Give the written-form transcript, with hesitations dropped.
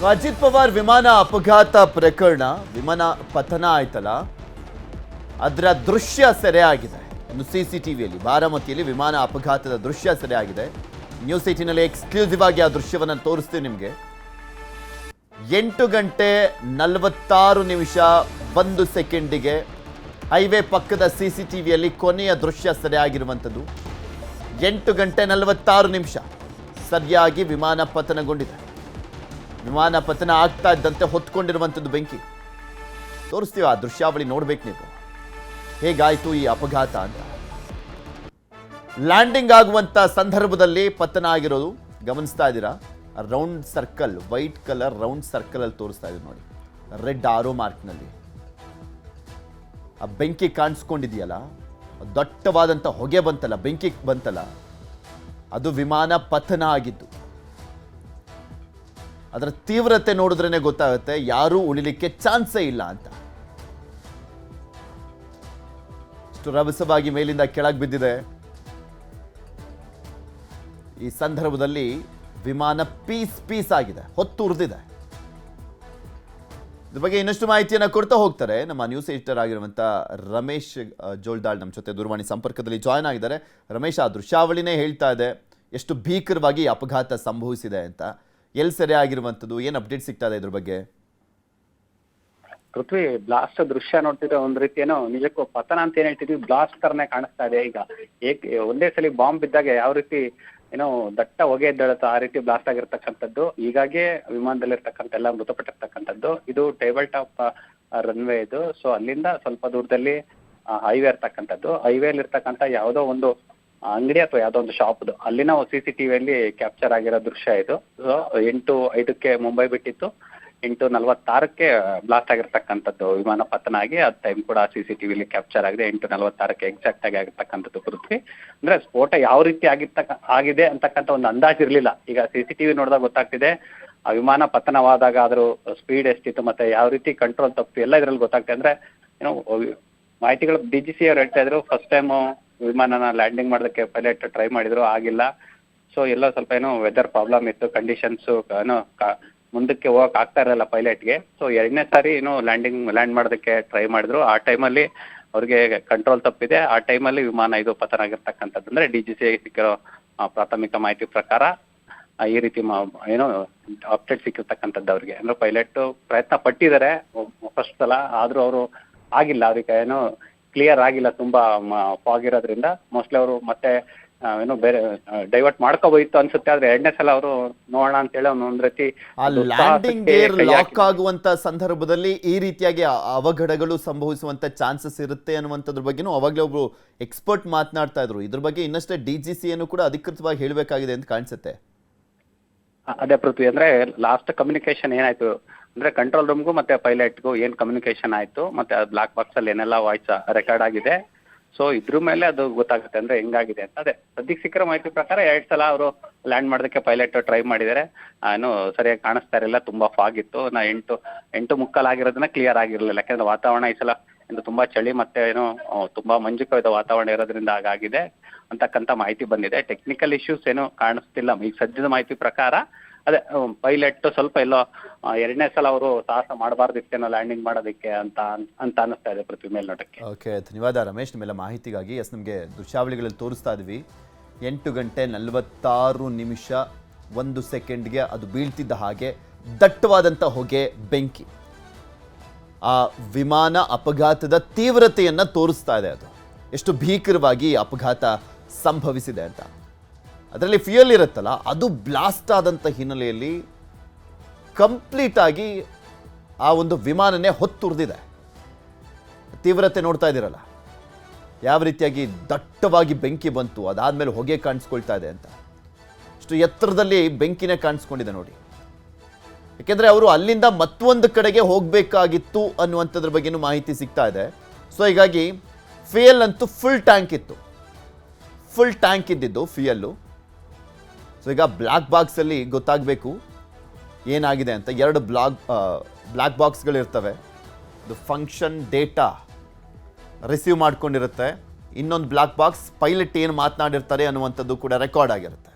ಅಜಿತ್ ಪವಾರ್ ವಿಮಾನ ಅಪಘಾತ ಪ್ರಕರಣ, ವಿಮಾನ ಪತನ ಆಯ್ತಲ್ಲ, ಅದರ ದೃಶ್ಯ ಸೆರೆಯಾಗಿದೆ. ಇನ್ನು ಸಿಸಿಟಿವಿಯಲ್ಲಿ ಬಾರಾಮತಿಯಲ್ಲಿ ವಿಮಾನ ಅಪಘಾತದ ದೃಶ್ಯ ಸೆರೆಯಾಗಿದೆ. ನ್ಯೂಸ್ 18ನಲ್ಲಿ ಎಕ್ಸ್ಕ್ಲೂಸಿವ್ ಆಗಿ ಆ ದೃಶ್ಯವನ್ನು ತೋರಿಸ್ತೀವಿ ನಿಮಗೆ. 8 ಗಂಟೆ 46 ನಿಮಿಷ 1 ಸೆಕೆಂಡಿಗೆ ಹೈವೇ ಪಕ್ಕದ ಸಿಸಿಟಿವಿಯಲ್ಲಿ ಕೊನೆಯ ದೃಶ್ಯ ಸೆರೆಯಾಗಿರುವಂಥದ್ದು. 8 ಗಂಟೆ 46 ನಿಮಿಷ ಸರಿಯಾಗಿ ವಿಮಾನ ಪತನಗೊಂಡಿದೆ. ವಿಮಾನ ಪತನ ಆಗ್ತಾ ಇದ್ದಂತೆ ಹೊತ್ಕೊಂಡಿರುವಂಥದ್ದು ಬೆಂಕಿ. ತೋರಿಸ್ತೀವಿ ಆ ದೃಶ್ಯಾವಳಿ, ನೋಡ್ಬೇಕು ನೀವು ಹೇಗಾಯ್ತು ಈ ಅಪಘಾತ ಅಂತ. ಲ್ಯಾಂಡಿಂಗ್ ಆಗುವಂತ ಸಂದರ್ಭದಲ್ಲಿ ಪತನ ಆಗಿರೋದು ಗಮನಿಸ್ತಾ ಇದ್ದೀರಾ. Round circle, white colour round circle ಅಲ್ಲಿ ತೋರಿಸ್ತಾ ಇದ್ದೀವಿ ನೋಡಿ, ರೆಡ್ ಆರೋ ಮಾರ್ಕ್ನಲ್ಲಿ ಆ ಬೆಂಕಿ ಕಾಣಿಸ್ಕೊಂಡಿದೆಯಲ್ಲ, ದಟ್ಟವಾದಂಥ ಹೊಗೆ ಬಂತಲ್ಲ, ಬೆಂಕಿ ಬಂತಲ್ಲ, ಅದು ವಿಮಾನ ಪತನ ಆಗಿತ್ತು. ಅದರ ತೀವ್ರತೆ ನೋಡಿದ್ರೇನೆ ಗೊತ್ತಾಗುತ್ತೆ ಯಾರೂ ಉಳಿಲಿಕ್ಕೆ ಚಾನ್ಸೇ ಇಲ್ಲ ಅಂತ. ಇಷ್ಟು ರಭಸವಾಗಿ ಮೇಲಿಂದ ಕೆಳಗೆ ಬಿದ್ದಿದೆ. ಈ ಸಂದರ್ಭದಲ್ಲಿ ವಿಮಾನ ಪೀಸ್ ಆಗಿದೆ, ಹೊತ್ತು ಉರಿದಿದೆ. ಇದ್ರ ಬಗ್ಗೆ ಇನ್ನಷ್ಟು ಮಾಹಿತಿಯನ್ನು ಕೊಡ್ತಾ ಹೋಗ್ತಾರೆ ನಮ್ಮ ನ್ಯೂಸ್ ಎಡಿಟರ್ ಆಗಿರುವಂಥ ರಮೇಶ್ ಜೋಲ್ದಾಳ್ ನಮ್ಮ ಜೊತೆ ದೂರವಾಣಿ ಸಂಪರ್ಕದಲ್ಲಿ ಜಾಯ್ನ್ ಆಗಿದ್ದಾರೆ. ರಮೇಶ್, ಆ ದೃಶ್ಯಾವಳಿನೇ ಹೇಳ್ತಾ ಇದೆ ಎಷ್ಟು ಭೀಕರವಾಗಿ ಅಪಘಾತ ಸಂಭವಿಸಿದೆ ಅಂತ. ಎಲ್ಲಿ ಸೆರೆ ಆಗಿರುವಂಥದ್ದು, ಏನು ಅಪ್ಡೇಟ್ ಸಿಗ್ತಾ ಇದೆ ಇದ್ರ ಬಗ್ಗೆ? ಪೃಥ್ವಿ, ಬ್ಲಾಸ್ಟ್ ದೃಶ್ಯ ನೋಡ್ತಿದ್ರೆ ಒಂದ್ ರೀತಿ ಏನೋ ನಿಜಕ್ಕೂ ಪತನ ಅಂತ ಏನ್ ಹೇಳ್ತಿದ್ವಿ, ಬ್ಲಾಸ್ಟ್ ತರನೇ ಕಾಣಿಸ್ತಾ ಇದೆ. ಈಗ ಒಂದೇ ಸಲ ಬಾಂಬ್ ಬಿದ್ದಾಗ ಯಾವ ರೀತಿ ಏನೋ ದಟ್ಟ ಹೊಗೆ ಎದ್ದೇಳುತ್ತೋ ಆ ರೀತಿ ಬ್ಲಾಸ್ಟ್ ಆಗಿರ್ತಕ್ಕಂಥದ್ದು. ಹೀಗಾಗಿ ವಿಮಾನದಲ್ಲಿರ್ತಕ್ಕಂಥ ಎಲ್ಲ ಮೃತಪಟ್ಟಿರ್ತಕ್ಕಂಥದ್ದು. ಇದು ಟೇಬಲ್ ಟಾಪ್ ರನ್ವೇ ಇದು. ಸೊ ಅಲ್ಲಿಂದ ಸ್ವಲ್ಪ ದೂರದಲ್ಲಿ ಹೈವೇ ಇರ್ತಕ್ಕಂಥದ್ದು. ಹೈವೇಲಿ ಇರ್ತಕ್ಕಂಥ ಯಾವುದೋ ಒಂದು ಅಂಗಡಿ ಅಥವಾ ಯಾವುದೋ ಒಂದು ಶಾಪ್ದು ಅಲ್ಲಿನ CCTVಯಲ್ಲಿ ಕ್ಯಾಪ್ಚರ್ ಆಗಿರೋ ದೃಶ್ಯ ಇದು. ಸೊ 8:05ಕ್ಕೆ ಮುಂಬೈ ಬಿಟ್ಟಿತ್ತು, 8:46ಕ್ಕೆ ಬ್ಲಾಸ್ಟ್ ಆಗಿರ್ತಕ್ಕಂಥದ್ದು ವಿಮಾನ ಪತನ ಆಗಿ. ಅದ್ ಟೈಮ್ ಕೂಡ CCTVಯಲ್ಲಿ ಕ್ಯಾಪ್ಚರ್ ಆಗಿದೆ. 8:46ಕ್ಕೆ ಎಕ್ಸಾಕ್ಟ್ ಆಗಿ ಆಗಿರ್ತಕ್ಕಂಥದ್ದು. ಪೃಥ್ವಿ, ಅಂದ್ರೆ ಸ್ಫೋಟ ಯಾವ ರೀತಿ ಆಗಿದೆ ಅಂತಕ್ಕಂಥ ಒಂದು ಅಂದಾಜು ಇರ್ಲಿಲ್ಲ. ಈಗ CCTV ನೋಡಿದಾಗ ಗೊತ್ತಾಗ್ತಿದೆ ಆ ವಿಮಾನ ಪತನವಾದಾಗ ಅದ್ರ ಸ್ಪೀಡ್ ಎಷ್ಟಿತ್ತು ಮತ್ತೆ ಯಾವ ರೀತಿ ಕಂಟ್ರೋಲ್ ತಪ್ಪು ಎಲ್ಲ ಇದ್ರಲ್ಲಿ ಗೊತ್ತಾಗ್ತದೆ. ಅಂದ್ರೆ ಏನೋ ಮಾಹಿತಿಗಳು DGC ಅವ್ರು ಹೇಳ್ತಾ ಇದ್ರು, ಫಸ್ಟ್ ಟೈಮ್ ವಿಮಾನನ ಲ್ಯಾಂಡಿಂಗ್ ಮಾಡೋದಕ್ಕೆ ಪೈಲಟ್ ಟ್ರೈ ಮಾಡಿದ್ರು, ಆಗಿಲ್ಲ. ಸೊ ಎಲ್ಲ ಸ್ವಲ್ಪ ಏನೋ ವೆದರ್ ಪ್ರಾಬ್ಲಮ್ ಇತ್ತು, ಕಂಡೀಷನ್ಸ್ ಏನೋ ಮುಂದಕ್ಕೆ ಹೋಗಕ್ ಆಗ್ತಾ ಇರಲಿಲ್ಲ ಪೈಲಟ್ಗೆ. ಸೊ 2ನೇ ಸಾರಿ ಏನೋ ಲ್ಯಾಂಡ್ ಮಾಡೋದಕ್ಕೆ ಟ್ರೈ ಮಾಡಿದ್ರು. ಆ ಟೈಮಲ್ಲಿ ಅವ್ರಿಗೆ ಕಂಟ್ರೋಲ್ ತಪ್ಪಿದೆ. ಆ ಟೈಮಲ್ಲಿ ವಿಮಾನ ಇದು ಪತನ ಆಗಿರ್ತಕ್ಕಂಥದ್ದು. ಅಂದ್ರೆ DGC ಸಿಕ್ಕಿರೋ ಪ್ರಾಥಮಿಕ ಮಾಹಿತಿ ಪ್ರಕಾರ ಈ ರೀತಿ ಏನೋ ಅಪ್ಡೇಟ್ ಸಿಕ್ಕಿರ್ತಕ್ಕಂಥದ್ದು ಅವ್ರಿಗೆ. ಅಂದ್ರೆ ಪೈಲಟ್ ಪ್ರಯತ್ನ ಪಟ್ಟಿದ್ದಾರೆ ಫಸ್ಟ್ ಸಲ, ಆದ್ರೂ ಅವರು ಆಗಿಲ್ಲ, ಅವ್ರಿಗೆ ಏನೋ ಕ್ಲಿಯರ್ ಆಗಿಲ್ಲ, ತುಂಬಾ ಫಾಗ್ ಇರೋದ್ರಿಂದ. ಮೋಸ್ಟ್ಲಿ ಅವರು ಮತ್ತೆ ಏನೋ ಬೇರೆ ಡೈವರ್ಟ್ ಮಾಡ್ಕೋಬೋಯ್ತು ಅನ್ಸುತ್ತೆ. ಆದ್ರೆ 2ನೇ ಸಲ ಅವರು ನೋಡೋಣ ಅಂತ ಹೇಳಿ ಒಂದ್ ರೀತಿ ಲ್ಯಾಂಡಿಂಗ್ ಗೇರ್ ಲಾಕ್ ಆಗುವಂತ ಸಂದರ್ಭದಲ್ಲಿ ಈ ರೀತಿಯಾಗಿ ಅವಘಡಗಳು ಸಂಭವಿಸುವಂತ ಚಾನ್ಸಸ್ ಇರುತ್ತೆ ಅನ್ನುವಂಥದ್ರ ಬಗ್ಗೆನೂ ಅವಾಗಲೇ ಒಬ್ರು ಎಕ್ಸ್ಪರ್ಟ್ ಮಾತನಾಡ್ತಾ ಇದ್ರು. ಇದ್ರ ಬಗ್ಗೆ ಇನ್ನಷ್ಟೇ DGCಯನ್ನು ಕೂಡ ಅಧಿಕೃತವಾಗಿ ಹೇಳಬೇಕಾಗಿದೆ ಅಂತ ಕಾಣಿಸುತ್ತೆ. ಅದೇ ಪೃಥ್ವಿ, ಅಂದ್ರೆ ಲಾಸ್ಟ್ ಕಮ್ಯುನಿಕೇಶನ್ ಏನಾಯ್ತು ಅಂದ್ರೆ ಕಂಟ್ರೋಲ್ ರೂಮ್ಗೂ ಮತ್ತೆ ಪೈಲಟ್ಗೂ ಏನ್ ಕಮ್ಯುನಿಕೇಶನ್ ಆಯ್ತು, ಮತ್ತೆ ಬ್ಲಾಕ್ ಬಾಕ್ಸ್ ಅಲ್ಲಿ ಏನೆಲ್ಲ ವಾಯ್ಸ್ ರೆಕಾರ್ಡ್ ಆಗಿದೆ. ಸೊ ಇದ್ರ ಮೇಲೆ ಅದು ಗೊತ್ತಾಗುತ್ತೆ ಅಂದ್ರೆ ಹೆಂಗಾಗಿದೆ ಅಂತ. ಅದೇ ಸದ್ಯಕ್ಕೆ ಸಿಕ್ಕಿರೋ ಮಾಹಿತಿ ಪ್ರಕಾರ 2 ಸಲ ಅವರು ಲ್ಯಾಂಡ್ ಮಾಡೋದಕ್ಕೆ ಪೈಲಟ್ ಟ್ರೈ ಮಾಡಿದ್ದಾರೆ. ಏನು ಸರಿಯಾಗಿ ಕಾಣಿಸ್ತಾ ಇರಲಿಲ್ಲ, ತುಂಬಾ ಫಾಗ್ ಇತ್ತು. 8:15 ಆಗಿರೋದನ್ನ ಕ್ಲಿಯರ್ ಆಗಿರ್ಲಿಲ್ಲ, ಯಾಕಂದ್ರೆ ವಾತಾವರಣ ಈ ಸಲ ತುಂಬಾ ಚಳಿ ಮತ್ತೆ ಏನೋ ತುಂಬಾ ಮಂಜು ಕವಿದ ವಾತಾವರಣ ಇರೋದ್ರಿಂದ ಹಾಗಾಗಿದೆ ಅಂತಕ್ಕಂಥ ಮಾಹಿತಿ ಬಂದಿದೆ. ಟೆಕ್ನಿಕಲ್ ಇಶ್ಯೂಸ್ ಏನೋ ಕಾಣಿಸ್ತಿಲ್ಲ ಈಗ ಸದ್ಯದ ಮಾಹಿತಿ ಪ್ರಕಾರ. ಅದೇ ಪೈಲಟ್ ಸ್ವಲ್ಪ ಎಲ್ಲೋ 2ನೇ ಸಲ ಅವರು ಸಾಹಸ ಮಾಡಬಾರ್ದಿತ್ತೇನೋ ಲ್ಯಾಂಡಿಂಗ್ ಮಾಡೋದಕ್ಕೆ ಅಂತ ಅನಿಸ್ತಾ ಇದೆ ಪೃಥ್ವಿ ಮೇಲ್ನೋಟಕ್ಕೆ. ಓಕೆ, ಧನ್ಯವಾದ ರಮೇಶ್ ನಿಮ್ಮೆಲ್ಲ ಮಾಹಿತಿಗಾಗಿ. ನಿಮಗೆ ದೃಶ್ಯಾವಳಿಗಳಲ್ಲಿ ತೋರಿಸ್ತಾ ಇದ್ವಿ. 8 ಗಂಟೆ 46 ನಿಮಿಷ 1 ಸೆಕೆಂಡ್ಗೆ ಅದು ಬೀಳ್ತಿದ್ದ ಹಾಗೆ ದಟ್ಟವಾದಂಥ ಹೊಗೆ, ಬೆಂಕಿ ಆ ವಿಮಾನ ಅಪಘಾತದ ತೀವ್ರತೆಯನ್ನು ತೋರಿಸ್ತಾ ಇದೆ. ಅದು ಎಷ್ಟು ಭೀಕರವಾಗಿ ಅಪಘಾತ ಸಂಭವಿಸಿದೆ ಅಂತ. ಅದರಲ್ಲಿ ಫ್ಯೂಯಲ್ ಇರುತ್ತಲ್ಲ, ಅದು ಬ್ಲಾಸ್ಟ್ ಆದಂಥ ಹಿನ್ನೆಲೆಯಲ್ಲಿ ಕಂಪ್ಲೀಟ್ ಆಗಿ ಆ ಒಂದು ವಿಮಾನನೇ ಹೊತ್ತುರಿದಿದೆ. ತೀವ್ರತೆ ನೋಡ್ತಾ ಇದ್ದೀರಲ್ಲ, ಯಾವ ರೀತಿಯಾಗಿ ದಟ್ಟವಾಗಿ ಬೆಂಕಿ ಬಂತು, ಅದಾದ್ಮೇಲೆ ಹೊಗೆ ಕಾಣಿಸ್ಕೊಳ್ತಾ ಇದೆ ಅಂತ. ಇಷ್ಟು ಎತ್ತರದಲ್ಲಿ ಬೆಂಕಿನೇ ಕಾಣಿಸ್ಕೊಂಡಿದೆ ನೋಡಿ. ಯಾಕೆಂದ್ರೆ ಅವರು ಅಲ್ಲಿಂದ ಮತ್ತೊಂದು ಕಡೆಗೆ ಹೋಗಬೇಕಾಗಿತ್ತು ಅನ್ನುವಂಥದ್ರ ಬಗ್ಗೆನೂ ಮಾಹಿತಿ ಸಿಗ್ತಾ ಇದೆ. ಸೊ ಹೀಗಾಗಿ ಫ್ಯೂಯಲ್ ಅಂತೂ ಫುಲ್ ಟ್ಯಾಂಕ್ ಇತ್ತು, ಫುಲ್ ಟ್ಯಾಂಕ್ ಇದ್ದಿದ್ದು ಫ್ಯೂಯಲ್ಲು. ಸೊ ಈಗ ಬ್ಲ್ಯಾಕ್ ಬಾಕ್ಸಲ್ಲಿ ಗೊತ್ತಾಗಬೇಕು ಏನಾಗಿದೆ ಅಂತ. 2 ಬ್ಲ್ಯಾಕ್ ಬಾಕ್ಸ್ಗಳಿರ್ತವೆ. ಇದು ಫಂಕ್ಷನ್ ಡೇಟಾ ರಿಸೀವ್ ಮಾಡ್ಕೊಂಡಿರುತ್ತೆ. ಇನ್ನೊಂದು ಬ್ಲ್ಯಾಕ್ ಬಾಕ್ಸ್ ಪೈಲಟ್ ಏನು ಮಾತನಾಡಿರ್ತಾರೆ ಅನ್ನುವಂಥದ್ದು ಕೂಡ ರೆಕಾರ್ಡ್ ಆಗಿರುತ್ತೆ.